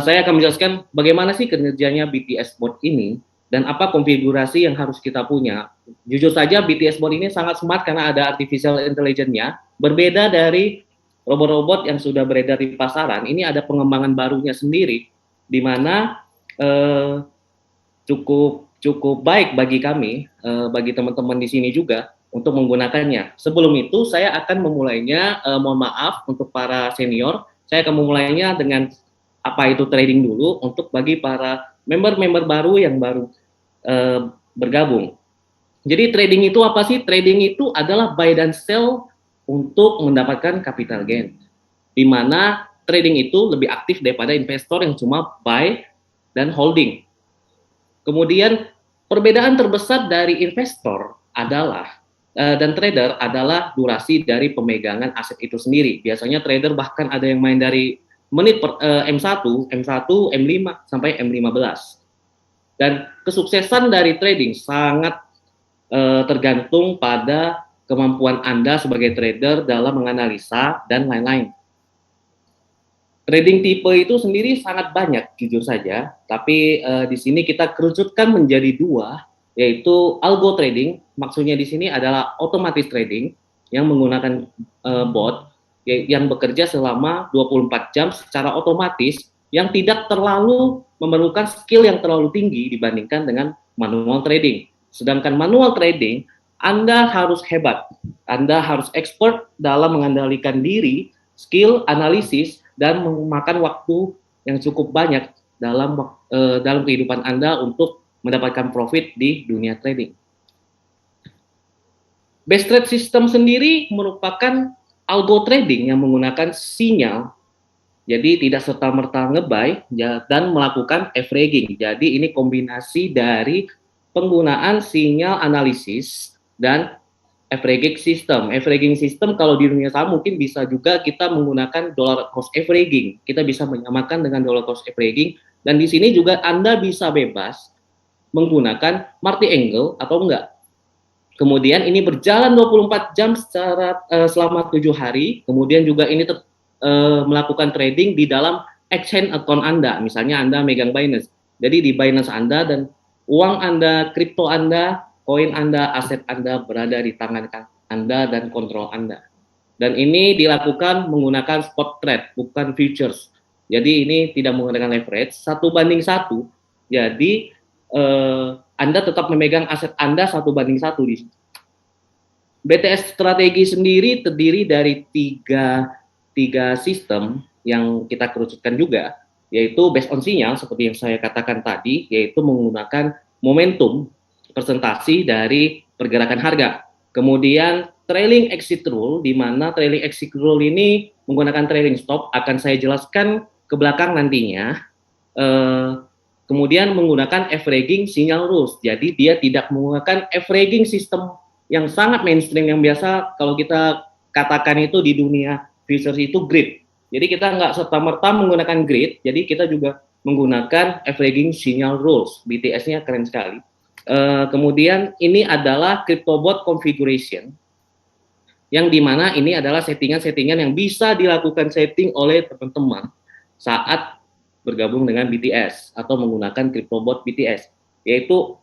saya akan menjelaskan bagaimana sih kinerjanya BTS Bot ini dan apa konfigurasi yang harus kita punya. Jujur saja BTS Bot ini sangat smart karena ada artificial intelligence-nya. Berbeda dari robot-robot yang sudah beredar di pasaran, ini ada pengembangan barunya sendiri, di mana cukup cukup baik bagi kami, bagi teman-teman di sini juga untuk menggunakannya. Sebelum itu saya akan memulainya, mohon maaf untuk para senior, saya akan memulainya dengan apa itu trading dulu untuk bagi para member-member baru yang baru bergabung. Jadi trading itu apa sih? Trading itu adalah buy dan sell untuk mendapatkan capital gain. Di mana trading itu lebih aktif daripada investor yang cuma buy dan holding. Kemudian perbedaan terbesar dari investor adalah dan trader adalah durasi dari pemegangan aset itu sendiri. Biasanya trader bahkan ada yang main dari menit per M1, M5 sampai M15. Dan kesuksesan dari trading sangat tergantung pada kemampuan Anda sebagai trader dalam menganalisa dan lain-lain. Trading tipe itu sendiri sangat banyak, jujur saja. Tapi di sini kita kerucutkan menjadi dua, yaitu algo trading. Maksudnya di sini adalah otomatis trading yang menggunakan bot yang bekerja selama 24 jam secara otomatis yang tidak terlalu memerlukan skill yang terlalu tinggi dibandingkan dengan manual trading. Sedangkan manual trading, Anda harus hebat, Anda harus expert dalam mengendalikan diri, skill, analisis, dan memakan waktu yang cukup banyak dalam kehidupan Anda untuk mendapatkan profit di dunia trading. Base trade system sendiri merupakan algo trading yang menggunakan sinyal, jadi tidak serta-merta nge-buy dan melakukan averaging. Jadi ini kombinasi dari penggunaan sinyal analisis dan averaging system. Averaging system kalau di dunia saham mungkin bisa juga kita menggunakan dollar cost averaging. Kita bisa menyamakan dengan dollar cost averaging, dan di sini juga Anda bisa bebas menggunakan multi angle atau enggak. Kemudian ini berjalan 24 jam secara selama 7 hari. Kemudian juga ini melakukan trading di dalam exchange account Anda. Misalnya Anda megang Binance. Jadi di Binance Anda dan uang Anda, kripto Anda, koin Anda, aset Anda berada di tangan Anda dan kontrol Anda. Dan ini dilakukan menggunakan spot trade, bukan futures. Jadi ini tidak menggunakan leverage, 1:1. Jadi Anda tetap memegang aset Anda 1:1 di sini. BTS strategi sendiri terdiri dari tiga sistem yang kita kerucutkan juga, yaitu based on sinyal seperti yang saya katakan tadi, yaitu menggunakan momentum presentasi dari pergerakan harga. Kemudian trailing exit rule, di mana trailing exit rule ini menggunakan trailing stop, akan saya jelaskan ke belakang nantinya. Kemudian menggunakan averaging signal rules, jadi dia tidak menggunakan averaging sistem yang sangat mainstream yang biasa kalau kita katakan itu di dunia futures itu grid. Jadi kita nggak serta-merta menggunakan grid, jadi kita juga menggunakan averaging signal rules. BTS-nya keren sekali. Kemudian ini adalah CryptoBot configuration, yang dimana ini adalah settingan-settingan yang bisa dilakukan setting oleh teman-teman saat bergabung dengan BTS atau menggunakan CryptoBot BTS. Yaitu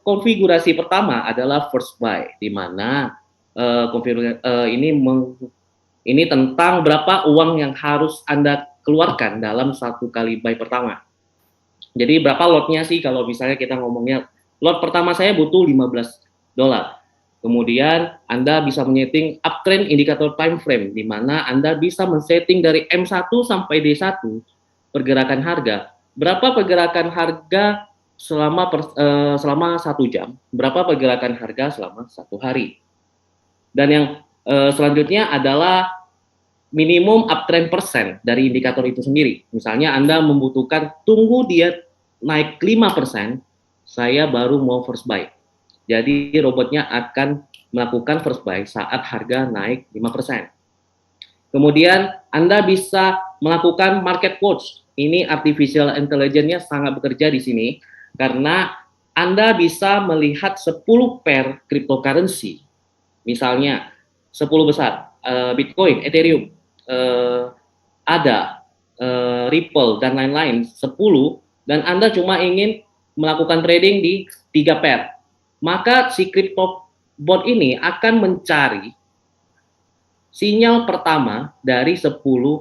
konfigurasi pertama adalah first buy, di mana ini tentang berapa uang yang harus Anda keluarkan dalam satu kali buy pertama. Jadi berapa lotnya sih kalau misalnya kita ngomongnya, lot pertama saya butuh $15. Kemudian Anda bisa menyeting uptrend indikator time frame, di mana Anda bisa men-setting dari M1 sampai D1 pergerakan harga. Berapa pergerakan harga selama 1 jam, berapa pergerakan harga selama 1 hari. Dan yang selanjutnya adalah minimum uptrend persen dari indikator itu sendiri. Misalnya Anda membutuhkan tunggu dia naik 5%, saya baru mau first buy. Jadi robotnya akan melakukan first buy saat harga naik 5%. Kemudian Anda bisa melakukan market watch. Ini artificial intelligence-nya sangat bekerja di sini karena Anda bisa melihat 10 pair cryptocurrency. Misalnya 10 besar, Bitcoin, Ethereum, ADA, Ripple dan lain-lain 10, dan Anda cuma ingin melakukan trading di 3 pair, maka si crypto bot ini akan mencari sinyal pertama dari 10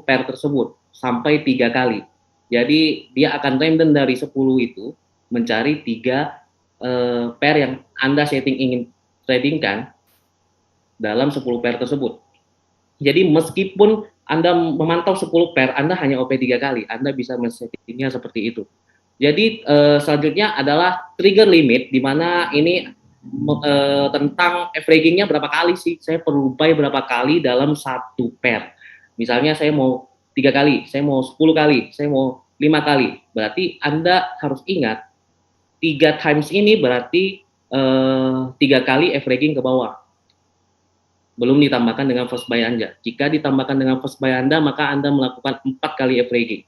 pair tersebut sampai 3 kali. Jadi dia akan random dari 10 itu mencari 3 pair yang Anda setting ingin tradingkan dalam 10 pair tersebut. Jadi meskipun Anda memantau 10 pair, Anda hanya OP 3 kali, Anda bisa men-settingnya seperti itu. Jadi selanjutnya adalah trigger limit, di mana ini tentang averagingnya berapa kali sih, saya perlu buy berapa kali dalam satu pair. Misalnya saya mau 3 kali, saya mau 10 kali, saya mau 5 kali. Berarti Anda harus ingat 3 times ini berarti 3 kali averaging ke bawah. Belum ditambahkan dengan first buy Anda. Jika ditambahkan dengan first buy Anda, maka Anda melakukan 4 kali averaging.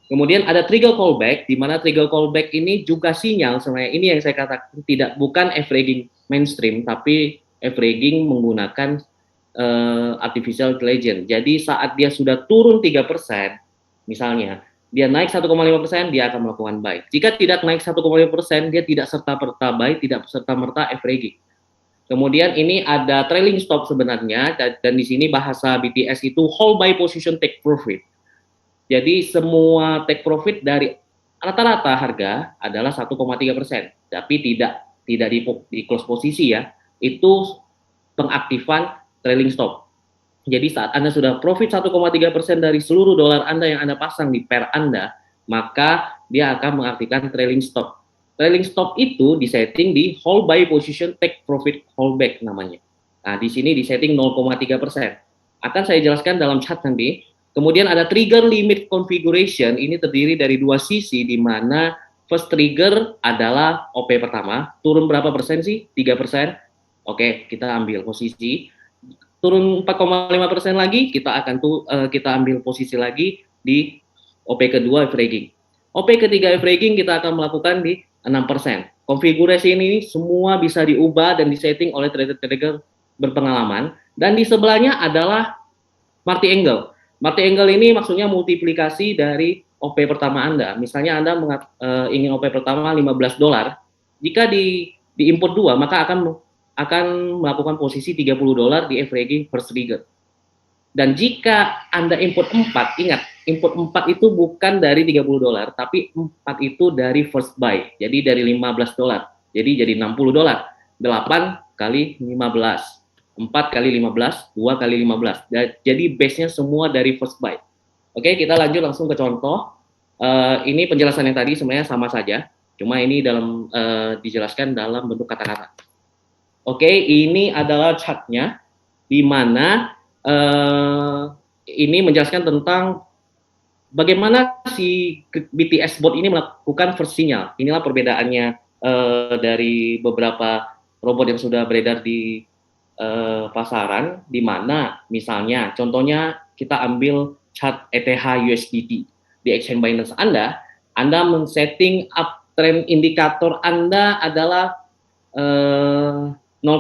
Kemudian ada trigger callback, di mana trigger callback ini juga sinyal sebenarnya, ini yang saya katakan bukan averaging mainstream, tapi averaging menggunakan artificial intelligence. Jadi saat dia sudah turun 3%, misalnya dia naik 1,5%, dia akan melakukan buy. Jika tidak naik 1,5%, dia tidak serta-merta buy, tidak serta-merta averaging. Kemudian ini ada trailing stop sebenarnya, dan di sini bahasa BTS itu hold by position take profit. Jadi semua take profit dari rata-rata harga adalah 1,3%, tapi tidak di close posisi ya. Itu pengaktifan trailing stop. Jadi saat Anda sudah profit 1,3% dari seluruh dolar Anda yang Anda pasang di pair Anda, maka dia akan mengaktifkan trailing stop. Trailing stop itu disetting di hold by position take profit holdback namanya. Nah, di sini disetting 0,3%. Akan saya jelaskan dalam chat nanti. Kemudian ada trigger limit configuration, ini terdiri dari 2 sisi, di mana first trigger adalah OP pertama, turun berapa persen sih? 3%. Oke, kita ambil posisi. Turun 4,5% lagi, kita ambil posisi lagi di OP kedua averaging. OP ketiga averaging kita akan melakukan di 6%. Konfigurasi ini semua bisa diubah dan disetting oleh trader-trader berpengalaman. Dan di sebelahnya adalah Marty Angle. Marty Angle ini maksudnya multiplikasi dari OP pertama Anda. Misalnya Anda ingin OP pertama $15, jika di input 2, maka akan melakukan posisi $30 di averaging first trigger. Dan jika Anda input 4, ingat, input 4 itu bukan dari $30, tapi 4 itu dari first buy. Jadi dari $15. Jadi jadi $60. 8 kali 15. 4 kali 15, 2 kali 15. Jadi base-nya semua dari first buy. Oke, kita lanjut langsung ke contoh. Ini penjelasan yang tadi sebenarnya sama saja, cuma ini dijelaskan dalam bentuk kata-kata. Oke, ini adalah chart-nya, di mana ini menjelaskan tentang bagaimana si BTS bot ini melakukan first signal. Inilah perbedaannya dari beberapa robot yang sudah beredar di pasaran, di mana misalnya contohnya kita ambil chart ETH USDT di exchange Binance Anda men-setting uptrend indikator Anda adalah 0,1%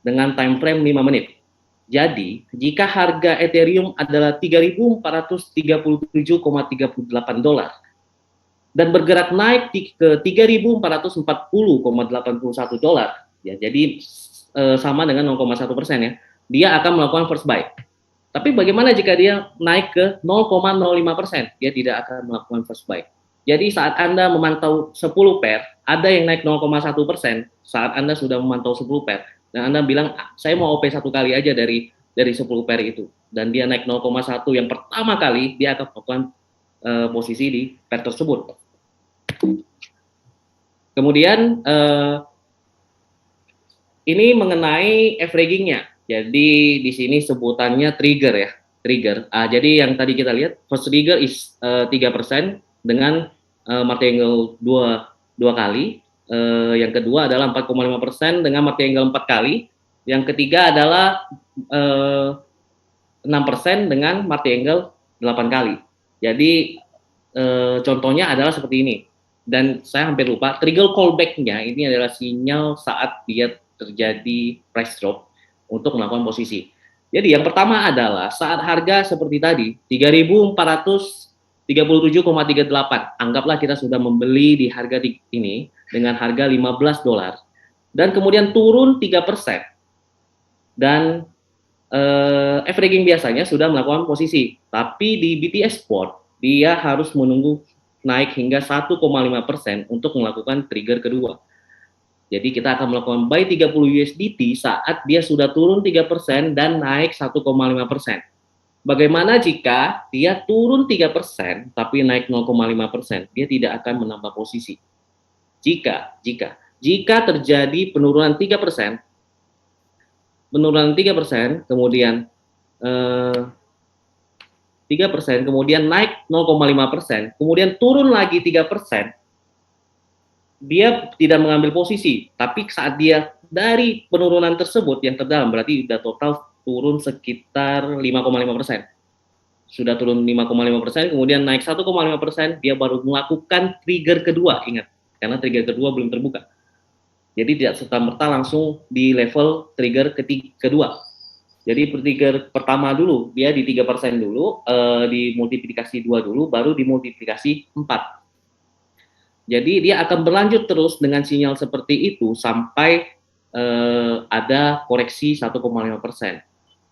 dengan time frame 5 menit. Jadi jika harga Ethereum adalah $3.437,38 dan bergerak naik ke $3.440,81, ya, jadi sama dengan 0,1% ya, dia akan melakukan first buy. Tapi bagaimana jika dia naik ke 0,05%? Dia tidak akan melakukan first buy. Jadi saat Anda memantau 10 pair, ada yang naik 0,1%, saat Anda sudah memantau 10 pair, dan Anda bilang, saya mau OP 1 kali aja dari 10 pair itu, dan dia naik 0,1 yang pertama kali, dia akan melakukan posisi di pair tersebut. Kemudian ini mengenai averaging-nya. Jadi di sini sebutannya trigger ya, trigger. Jadi yang tadi kita lihat first trigger is 3% dengan Marty Angle 2 kali. Yang kedua adalah 4,5% dengan Marty Angle 4 kali. Yang ketiga adalah 6% dengan Marty Angle 8 kali. Jadi contohnya adalah seperti ini. Dan saya hampir lupa, trigger callback-nya ini adalah sinyal saat dia terjadi price drop untuk melakukan posisi. Jadi yang pertama adalah saat harga seperti tadi 3.437,38, anggaplah kita sudah membeli di harga ini dengan harga 15 dolar dan kemudian turun 3% dan averaging biasanya sudah melakukan posisi, tapi di BTS Spot dia harus menunggu naik hingga 1,5% untuk melakukan trigger kedua. Jadi kita akan melakukan buy 30 USDT saat dia sudah turun 3% dan naik 1,5%. Bagaimana jika dia turun 3% tapi naik 0,5%? Dia tidak akan menambah posisi. Jika terjadi penurunan 3%, kemudian 3%, kemudian naik 0,5%, kemudian turun lagi 3%, dia tidak mengambil posisi. Tapi saat dia dari penurunan tersebut yang terdalam, berarti sudah total turun sekitar 5,5%. Sudah turun 5,5%, kemudian naik 1,5%, dia baru melakukan trigger kedua, ingat, karena trigger kedua belum terbuka. Jadi tidak serta-merta langsung di level trigger kedua. Jadi trigger pertama dulu, dia di 3% dulu, dimultiplikasi 2 dulu, baru dimultiplikasi 4. Jadi dia akan berlanjut terus dengan sinyal seperti itu sampai ada koreksi 1,5%.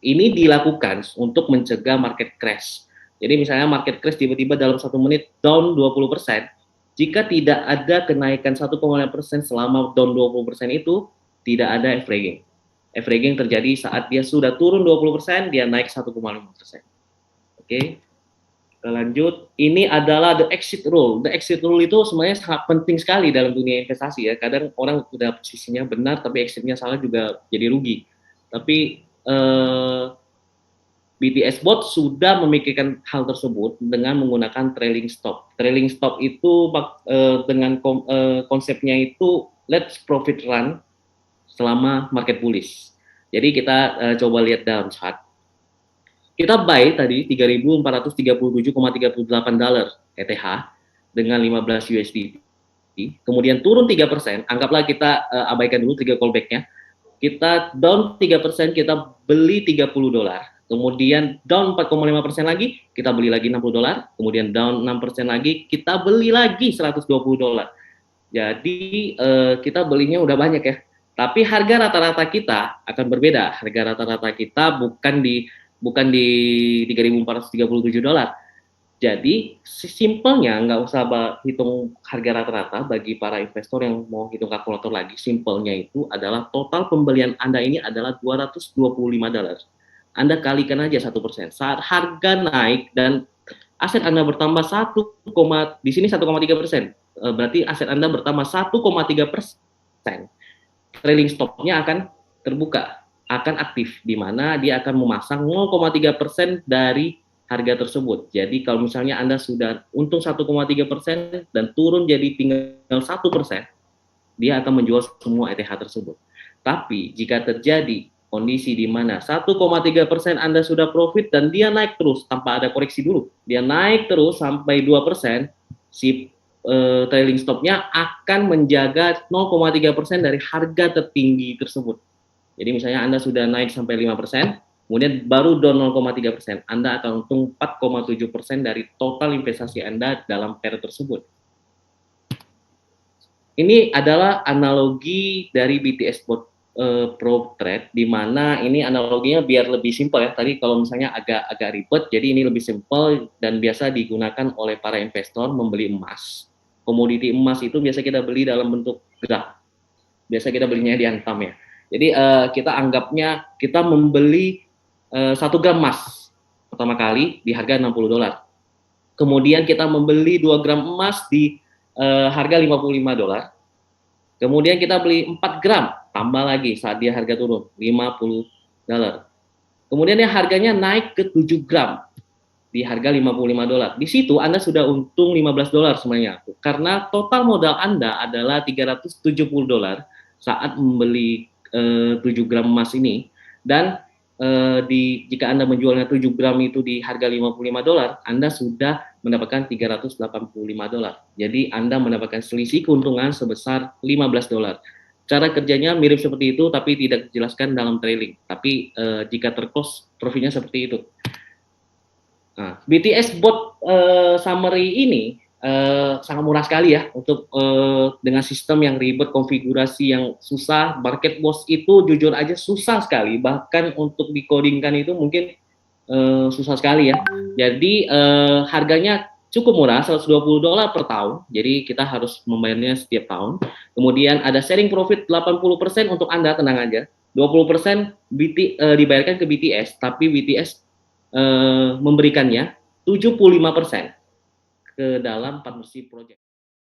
Ini dilakukan untuk mencegah market crash. Jadi misalnya market crash tiba-tiba dalam 1 menit down 20%, jika tidak ada kenaikan 1,5% selama down 20% itu, tidak ada averaging. Averaging terjadi saat dia sudah turun 20%, dia naik 1,5%. Oke, lanjut. Ini adalah the exit rule. The exit rule itu sebenarnya sangat penting sekali dalam dunia investasi ya. Kadang orang udah posisinya benar, tapi exitnya salah juga jadi rugi. Tapi BTS Bot sudah memikirkan hal tersebut dengan menggunakan trailing stop. Trailing stop itu dengan konsepnya itu let's profit run selama market bullish. Jadi kita coba lihat dalam chart. Kita buy tadi 3.437,38 dolar ETH dengan 15 USD. Kemudian turun 3%, anggaplah kita abaikan dulu 3 callback-nya. Kita down 3%, kita beli 30 dolar. Kemudian down 4,5% lagi, kita beli lagi 60 dolar. Kemudian down 6% lagi, kita beli lagi 120 dolar. Jadi kita belinya udah banyak ya. Tapi harga rata-rata kita akan berbeda. Harga rata-rata kita bukan di 3.437 dolar. Jadi simpelnya nggak usah hitung harga rata-rata bagi para investor yang mau hitung kalkulator lagi. Simpelnya itu adalah total pembelian Anda ini adalah 225 dolar. Anda kalikan aja 1%. Saat harga naik dan aset Anda bertambah di sini 1,3%. Berarti aset Anda bertambah 1,3%. Trailing stop-nya akan terbuka, akan aktif, di mana dia akan memasang 0,3% dari harga tersebut. Jadi kalau misalnya Anda sudah untung 1,3% dan turun jadi tinggal 1%, dia akan menjual semua ETH tersebut. Tapi jika terjadi kondisi di mana 1,3% Anda sudah profit dan dia naik terus tanpa ada koreksi dulu, dia naik terus sampai 2%, si trailing stop-nya akan menjaga 0,3% dari harga tertinggi tersebut. Jadi misalnya Anda sudah naik sampai 5%, kemudian baru down 0,3%, Anda akan untung 4,7% dari total investasi Anda dalam pair tersebut. Ini adalah analogi dari BTS Bot Pro Trade, di mana ini analoginya biar lebih simpel ya. Tadi kalau misalnya agak ribet, jadi ini lebih simpel dan biasa digunakan oleh para investor membeli emas. Komoditi emas itu biasa kita beli dalam bentuk gerak. Biasa kita belinya di Antam ya. Jadi kita anggapnya kita membeli 1 gram emas pertama kali di harga 60 dolar. Kemudian kita membeli 2 gram emas di harga 55 dolar. Kemudian kita beli 4 gram, tambah lagi saat dia harga turun, 50 dolar. Kemudian ya harganya naik ke 7 gram di harga 55 dolar. Di situ Anda sudah untung 15 dolar sebenarnya. Karena total modal Anda adalah 370 dolar saat membeli 7 gram emas ini. Dan jika Anda menjualnya 7 gram itu di harga 55 dolar, Anda sudah mendapatkan 385 dolar. Jadi Anda mendapatkan selisih keuntungan sebesar 15 dolar. Cara kerjanya mirip seperti itu, tapi tidak dijelaskan dalam trailing. Tapi jika terclose, profilnya seperti itu. Nah, BTS bot summary ini sangat murah sekali ya untuk dengan sistem yang ribet, konfigurasi yang susah. Market Watch itu jujur aja susah sekali, bahkan untuk dikodingkan itu mungkin susah sekali ya. Jadi harganya cukup murah, $120 per tahun. Jadi kita harus membayarnya setiap tahun. Kemudian ada sharing profit 80% untuk Anda, tenang aja. 20% dibayarkan ke BTS, tapi BTS memberikannya 75% ke dalam partnership project.